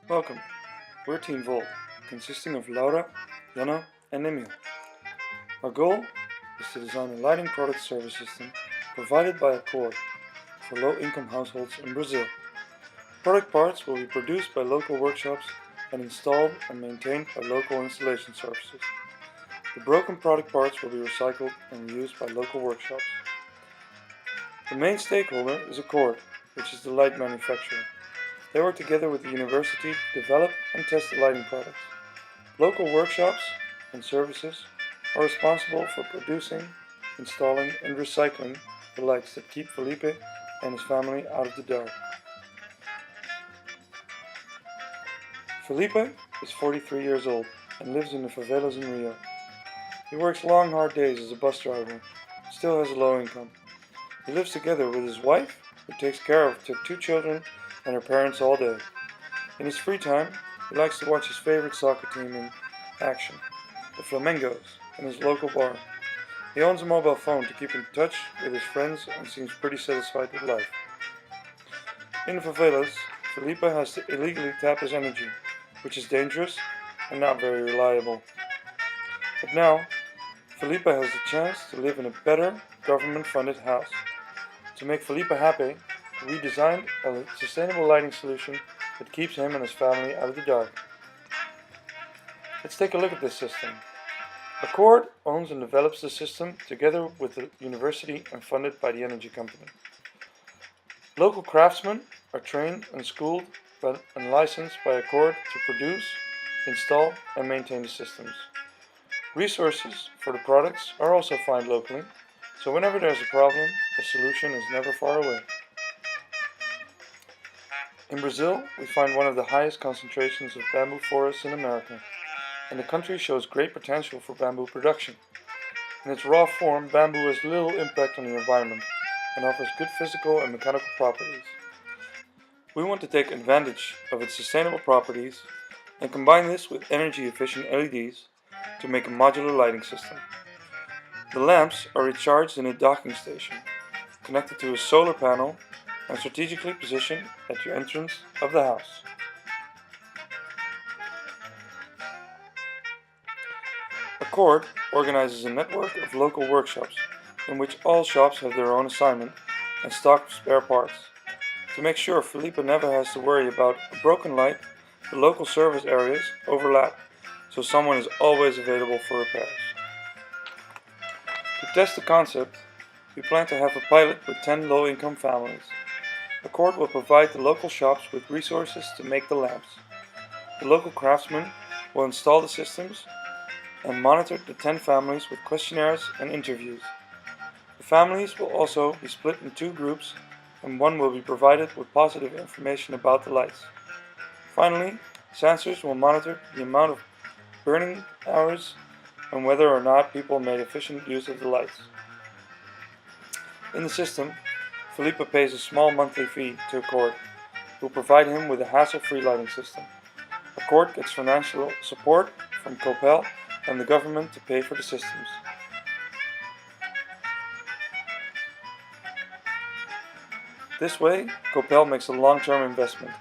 Welcome, we're Team Volt, consisting of Laura, Jana and Emil. Our goal is to design a lighting product service system provided by Accord for low-income households in Brazil. Product parts will be produced by local workshops and installed and maintained by local installation services. The broken product parts will be recycled and reused by local workshops. The main stakeholder is Accord, which is the light manufacturer. They work together with the university to develop and test the lighting products. Local workshops and services are responsible for producing, installing and recycling the lights that keep Felipe and his family out of the dark. Felipe is 43 years old and lives in the favelas in Rio. He works long hard days as a bus driver, still has a low income. He lives together with his wife, who takes care of their 2 children and her parents all day. In his free time, he likes to watch his favorite soccer team in action, the Flamengos, in his local bar. He owns a mobile phone to keep in touch with his friends and seems pretty satisfied with life. In the favelas, Felipe has to illegally tap his energy, which is dangerous and not very reliable. But now, Felipe has the chance to live in a better government-funded house. To make Felipe happy, we designed a sustainable lighting solution that keeps him and his family out of the dark. Let's take a look at this system. Accord owns and develops the system together with the university and funded by the energy company. Local craftsmen are trained and schooled and licensed by Accord to produce, install and maintain the systems. Resources for the products are also found locally, so whenever there's a problem, a solution is never far away. In Brazil, we find one of the highest concentrations of bamboo forests in America, and the country shows great potential for bamboo production. In its raw form, bamboo has little impact on the environment and offers good physical and mechanical properties. We want to take advantage of its sustainable properties and combine this with energy-efficient LEDs to make a modular lighting system. The lamps are recharged in a docking station, connected to a solar panel and strategically positioned at the entrance of the house. Accord organizes a network of local workshops in which all shops have their own assignment and stock spare parts. To make sure Felipe never has to worry about a broken light, the local service areas overlap, so someone is always available for repairs. To test the concept, we plan to have a pilot with 10 low-income families. Accord will provide the local shops with resources to make the lamps. The local craftsmen will install the systems and monitor the 10 families with questionnaires and interviews. The families will also be split in 2 groups, and one will be provided with positive information about the lights. Finally, sensors will monitor the amount of burning hours and whether or not people made efficient use of the lights. In the system, Felipe pays a small monthly fee to Accord, who provide him with a hassle-free lighting system. Accord gets financial support from Copel and the government to pay for the systems. This way, Copel makes a long-term investment.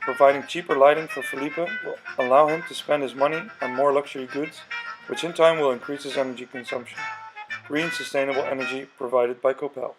Providing cheaper lighting for Felipe will allow him to spend his money on more luxury goods, which in time will increase his energy consumption. Green, sustainable energy provided by Copel.